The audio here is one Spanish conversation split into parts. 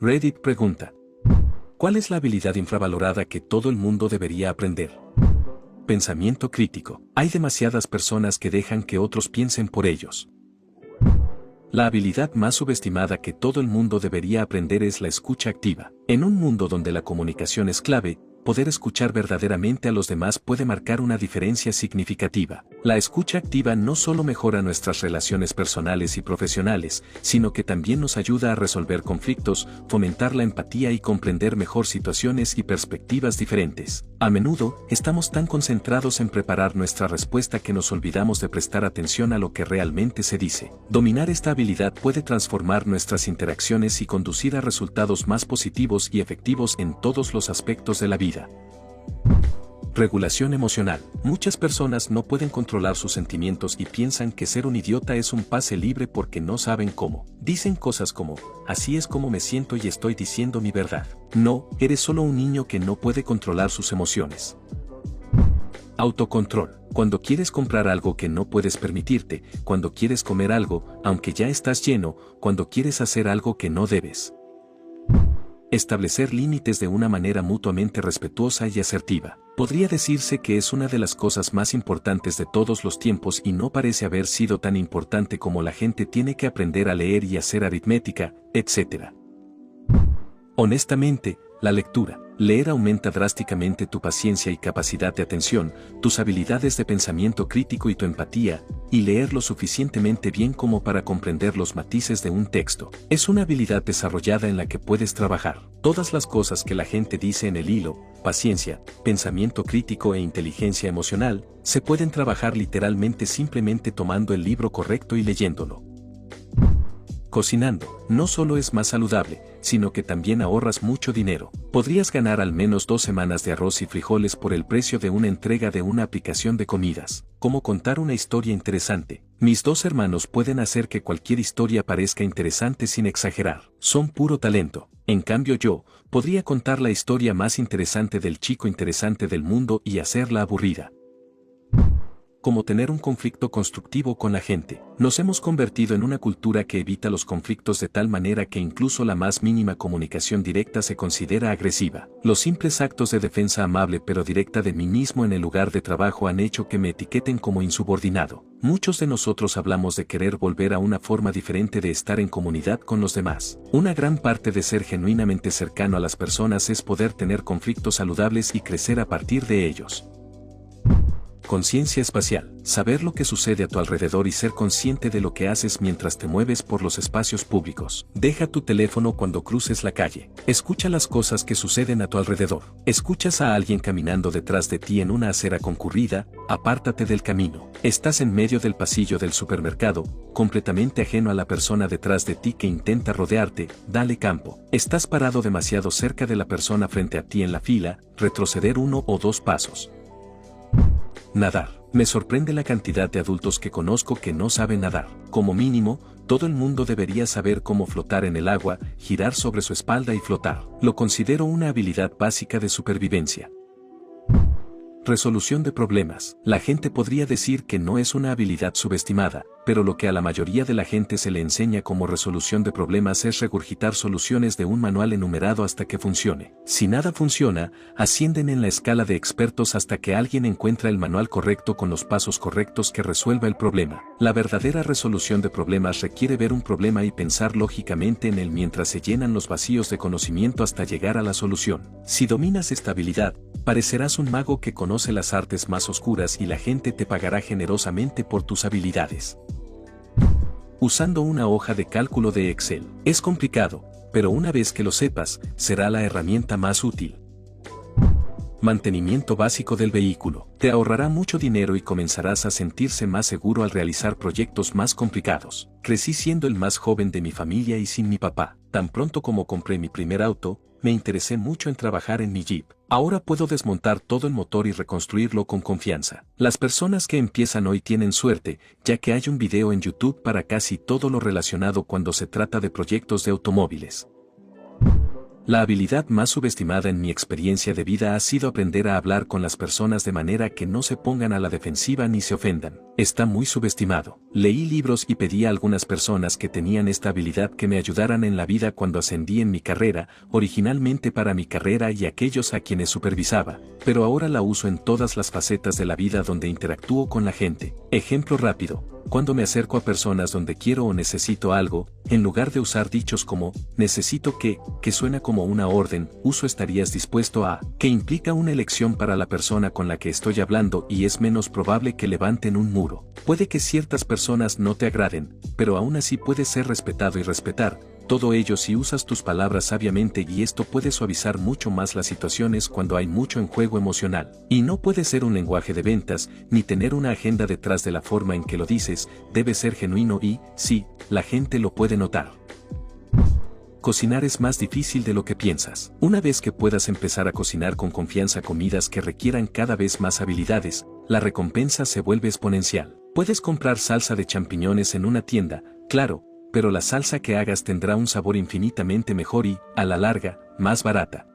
Reddit pregunta: ¿cuál es la habilidad infravalorada que todo el mundo debería aprender? Pensamiento crítico. Hay demasiadas personas que dejan que otros piensen por ellos. La habilidad más subestimada que todo el mundo debería aprender es la escucha activa. En un mundo donde la comunicación es clave, poder escuchar verdaderamente a los demás puede marcar una diferencia significativa. La escucha activa no solo mejora nuestras relaciones personales y profesionales, sino que también nos ayuda a resolver conflictos, fomentar la empatía y comprender mejor situaciones y perspectivas diferentes. A menudo, estamos tan concentrados en preparar nuestra respuesta que nos olvidamos de prestar atención a lo que realmente se dice. Dominar esta habilidad puede transformar nuestras interacciones y conducir a resultados más positivos y efectivos en todos los aspectos de la vida. Regulación emocional. Muchas personas no pueden controlar sus sentimientos y piensan que ser un idiota es un pase libre porque no saben cómo. Dicen cosas como: así es como me siento y estoy diciendo mi verdad. No, eres solo un niño que no puede controlar sus emociones. Autocontrol. Cuando quieres comprar algo que no puedes permitirte, cuando quieres comer algo, aunque ya estás lleno, cuando quieres hacer algo que no debes. Establecer límites de una manera mutuamente respetuosa y asertiva. Podría decirse que es una de las cosas más importantes de todos los tiempos y no parece haber sido tan importante como la gente tiene que aprender a leer y hacer aritmética, etc. Honestamente, la lectura. Leer aumenta drásticamente tu paciencia y capacidad de atención, tus habilidades de pensamiento crítico y tu empatía, y leer lo suficientemente bien como para comprender los matices de un texto. Es una habilidad desarrollada en la que puedes trabajar. Todas las cosas que la gente dice en el hilo, paciencia, pensamiento crítico e inteligencia emocional, se pueden trabajar literalmente simplemente tomando el libro correcto y leyéndolo. Cocinando, no solo es más saludable, sino que también ahorras mucho dinero. Podrías ganar al menos 2 semanas de arroz y frijoles por el precio de una entrega de una aplicación de comidas. ¿Cómo contar una historia interesante? Mis 2 hermanos pueden hacer que cualquier historia parezca interesante sin exagerar. Son puro talento. En cambio yo, podría contar la historia más interesante del chico interesante del mundo y hacerla aburrida. Como tener un conflicto constructivo con la gente. Nos hemos convertido en una cultura que evita los conflictos de tal manera que incluso la más mínima comunicación directa se considera agresiva. Los simples actos de defensa amable pero directa de mí mismo en el lugar de trabajo han hecho que me etiqueten como insubordinado. Muchos de nosotros hablamos de querer volver a una forma diferente de estar en comunidad con los demás. Una gran parte de ser genuinamente cercano a las personas es poder tener conflictos saludables y crecer a partir de ellos. Conciencia espacial. Saber lo que sucede a tu alrededor y ser consciente de lo que haces mientras te mueves por los espacios públicos. Deja tu teléfono cuando cruces la calle. Escucha las cosas que suceden a tu alrededor. Escuchas a alguien caminando detrás de ti en una acera concurrida, apártate del camino. Estás en medio del pasillo del supermercado, completamente ajeno a la persona detrás de ti que intenta rodearte, dale campo. Estás parado demasiado cerca de la persona frente a ti en la fila, retroceder 1 o 2 pasos. Nadar. Me sorprende la cantidad de adultos que conozco que no saben nadar. Como mínimo, todo el mundo debería saber cómo flotar en el agua, girar sobre su espalda y flotar. Lo considero una habilidad básica de supervivencia. Resolución de problemas. La gente podría decir que no es una habilidad subestimada, pero lo que a la mayoría de la gente se le enseña como resolución de problemas es regurgitar soluciones de un manual enumerado hasta que funcione. Si nada funciona, ascienden en la escala de expertos hasta que alguien encuentra el manual correcto con los pasos correctos que resuelva el problema. La verdadera resolución de problemas requiere ver un problema y pensar lógicamente en él mientras se llenan los vacíos de conocimiento hasta llegar a la solución. Si dominas esta habilidad, parecerás un mago que conoce las artes más oscuras y la gente te pagará generosamente por tus habilidades. Usando una hoja de cálculo de Excel. Es complicado, pero una vez que lo sepas, será la herramienta más útil. Mantenimiento básico del vehículo. Te ahorrará mucho dinero y comenzarás a sentirse más seguro al realizar proyectos más complicados. Crecí siendo el más joven de mi familia y sin mi papá. Tan pronto como compré mi primer auto, me interesé mucho en trabajar en mi Jeep. Ahora puedo desmontar todo el motor y reconstruirlo con confianza. Las personas que empiezan hoy tienen suerte, ya que hay un video en YouTube para casi todo lo relacionado cuando se trata de proyectos de automóviles. La habilidad más subestimada en mi experiencia de vida ha sido aprender a hablar con las personas de manera que no se pongan a la defensiva ni se ofendan. Está muy subestimado. Leí libros y pedí a algunas personas que tenían esta habilidad que me ayudaran en la vida cuando ascendí en mi carrera, originalmente para mi carrera y aquellos a quienes supervisaba, pero ahora la uso en todas las facetas de la vida donde interactúo con la gente. Ejemplo rápido. Cuando me acerco a personas donde quiero o necesito algo, en lugar de usar dichos como, necesito que suena como una orden, uso estarías dispuesto a, que implica una elección para la persona con la que estoy hablando y es menos probable que levanten un muro. Puede que ciertas personas no te agraden, pero aún así puedes ser respetado y respetar. Todo ello si usas tus palabras sabiamente y esto puede suavizar mucho más las situaciones cuando hay mucho en juego emocional. Y no puede ser un lenguaje de ventas, ni tener una agenda detrás de la forma en que lo dices, debe ser genuino y, sí, la gente lo puede notar. Cocinar es más difícil de lo que piensas. Una vez que puedas empezar a cocinar con confianza comidas que requieran cada vez más habilidades, la recompensa se vuelve exponencial. Puedes comprar salsa de champiñones en una tienda, claro, pero la salsa que hagas tendrá un sabor infinitamente mejor y, a la larga, más barata.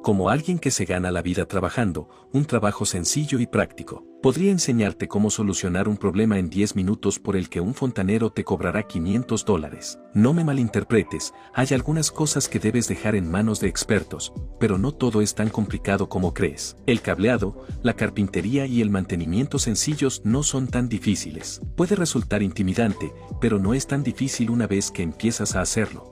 Como alguien que se gana la vida trabajando, un trabajo sencillo y práctico, podría enseñarte cómo solucionar un problema en 10 minutos por el que un fontanero te cobrará $500. No me malinterpretes, hay algunas cosas que debes dejar en manos de expertos, pero no todo es tan complicado como crees. El cableado, la carpintería y el mantenimiento sencillos no son tan difíciles. Puede resultar intimidante, pero no es tan difícil una vez que empiezas a hacerlo.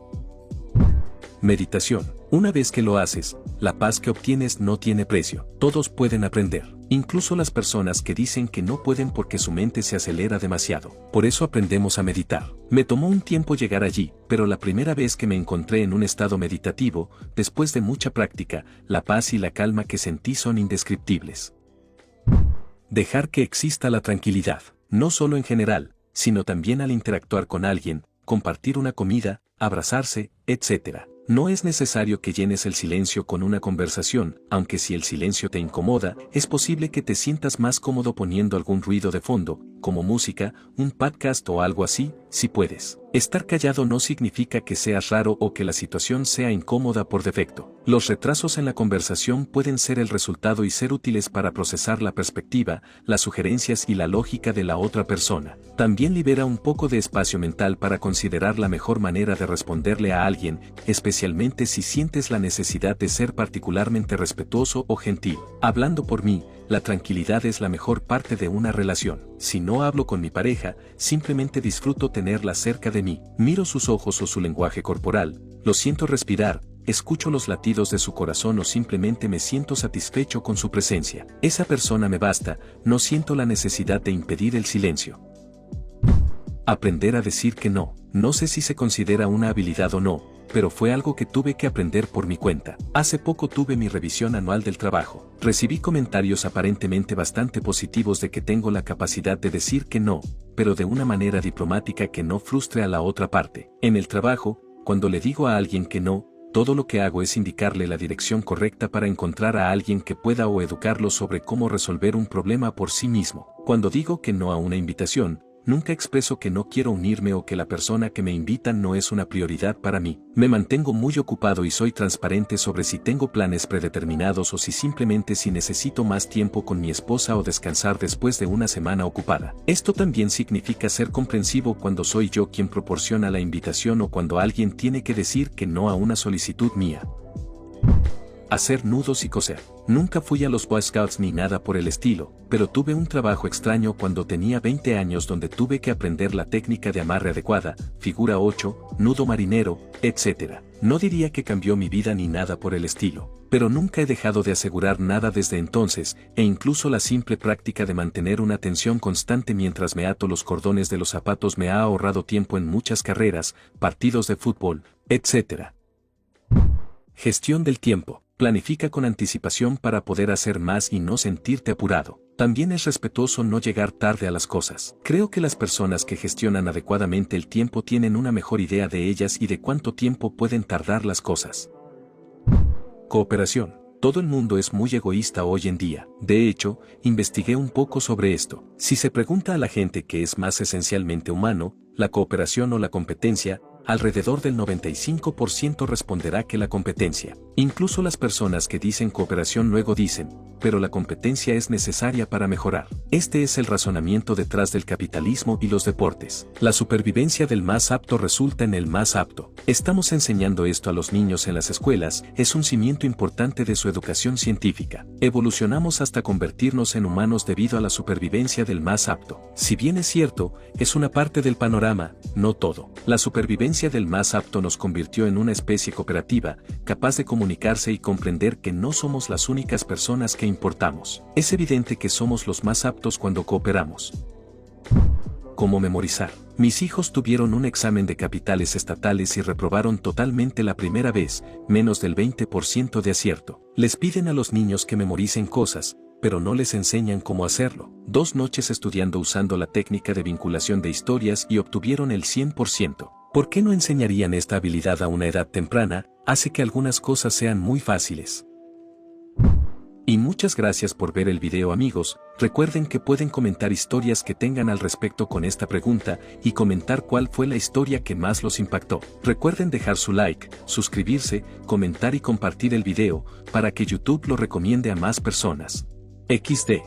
Meditación. Una vez que lo haces, la paz que obtienes no tiene precio. Todos pueden aprender, incluso las personas que dicen que no pueden porque su mente se acelera demasiado. Por eso aprendemos a meditar. Me tomó un tiempo llegar allí, pero la primera vez que me encontré en un estado meditativo, después de mucha práctica, la paz y la calma que sentí son indescriptibles. Dejar que exista la tranquilidad, no solo en general, sino también al interactuar con alguien, compartir una comida, abrazarse, etc. No es necesario que llenes el silencio con una conversación, aunque si el silencio te incomoda, es posible que te sientas más cómodo poniendo algún ruido de fondo, como música, un podcast o algo así, si puedes. Estar callado no significa que seas raro o que la situación sea incómoda por defecto. Los retrasos en la conversación pueden ser el resultado y ser útiles para procesar la perspectiva, las sugerencias y la lógica de la otra persona. También libera un poco de espacio mental para considerar la mejor manera de responderle a alguien, especialmente si sientes la necesidad de ser particularmente respetuoso o gentil. Hablando por mí, la tranquilidad es la mejor parte de una relación. Si no hablo con mi pareja, simplemente disfruto tenerla cerca de mí. Miro sus ojos o su lenguaje corporal, lo siento respirar, escucho los latidos de su corazón o simplemente me siento satisfecho con su presencia. Esa persona me basta, no siento la necesidad de impedir el silencio. Aprender a decir que no. No sé si se considera una habilidad o no, pero fue algo que tuve que aprender por mi cuenta. Hace poco tuve mi revisión anual del trabajo. Recibí comentarios aparentemente bastante positivos de que tengo la capacidad de decir que no, pero de una manera diplomática que no frustre a la otra parte. En el trabajo, cuando le digo a alguien que no, todo lo que hago es indicarle la dirección correcta para encontrar a alguien que pueda o educarlo sobre cómo resolver un problema por sí mismo. Cuando digo que no a una invitación, nunca expreso que no quiero unirme o que la persona que me invita no es una prioridad para mí. Me mantengo muy ocupado y soy transparente sobre si tengo planes predeterminados o si necesito más tiempo con mi esposa o descansar después de una semana ocupada. Esto también significa ser comprensivo cuando soy yo quien proporciona la invitación o cuando alguien tiene que decir que no a una solicitud mía. Hacer nudos y coser. Nunca fui a los Boy Scouts ni nada por el estilo, pero tuve un trabajo extraño cuando tenía 20 años donde tuve que aprender la técnica de amarre adecuada, figura 8, nudo marinero, etc. No diría que cambió mi vida ni nada por el estilo, pero nunca he dejado de asegurar nada desde entonces, e incluso la simple práctica de mantener una tensión constante mientras me ato los cordones de los zapatos me ha ahorrado tiempo en muchas carreras, partidos de fútbol, etc. Gestión del tiempo. Planifica con anticipación para poder hacer más y no sentirte apurado. También es respetuoso no llegar tarde a las cosas. Creo que las personas que gestionan adecuadamente el tiempo tienen una mejor idea de ellas y de cuánto tiempo pueden tardar las cosas. Cooperación. Todo el mundo es muy egoísta hoy en día. De hecho, investigué un poco sobre esto. Si se pregunta a la gente qué es más esencialmente humano, la cooperación o la competencia, Alrededor del 95% responderá que la competencia. Incluso las personas que dicen cooperación luego dicen, pero la competencia es necesaria para mejorar. Este es el razonamiento detrás del capitalismo y los deportes. La supervivencia del más apto resulta en el más apto. Estamos enseñando esto a los niños en las escuelas, es un cimiento importante de su educación científica. Evolucionamos hasta convertirnos en humanos debido a la supervivencia del más apto. Si bien es cierto, es una parte del panorama, no todo. La supervivencia del más apto nos convirtió en una especie cooperativa, capaz de comunicarse y comprender que no somos las únicas personas que importamos. Es evidente que somos los más aptos cuando cooperamos. ¿Cómo memorizar? Mis hijos tuvieron un examen de capitales estatales y reprobaron totalmente la primera vez, menos del 20% de acierto. Les piden a los niños que memoricen cosas, pero no les enseñan cómo hacerlo. 2 noches estudiando usando la técnica de vinculación de historias y obtuvieron el 100%. ¿Por qué no enseñarían esta habilidad a una edad temprana? Hace que algunas cosas sean muy fáciles. Y muchas gracias por ver el video, amigos. Recuerden que pueden comentar historias que tengan al respecto con esta pregunta y comentar cuál fue la historia que más los impactó. Recuerden dejar su like, suscribirse, comentar y compartir el video para que YouTube lo recomiende a más personas. XD.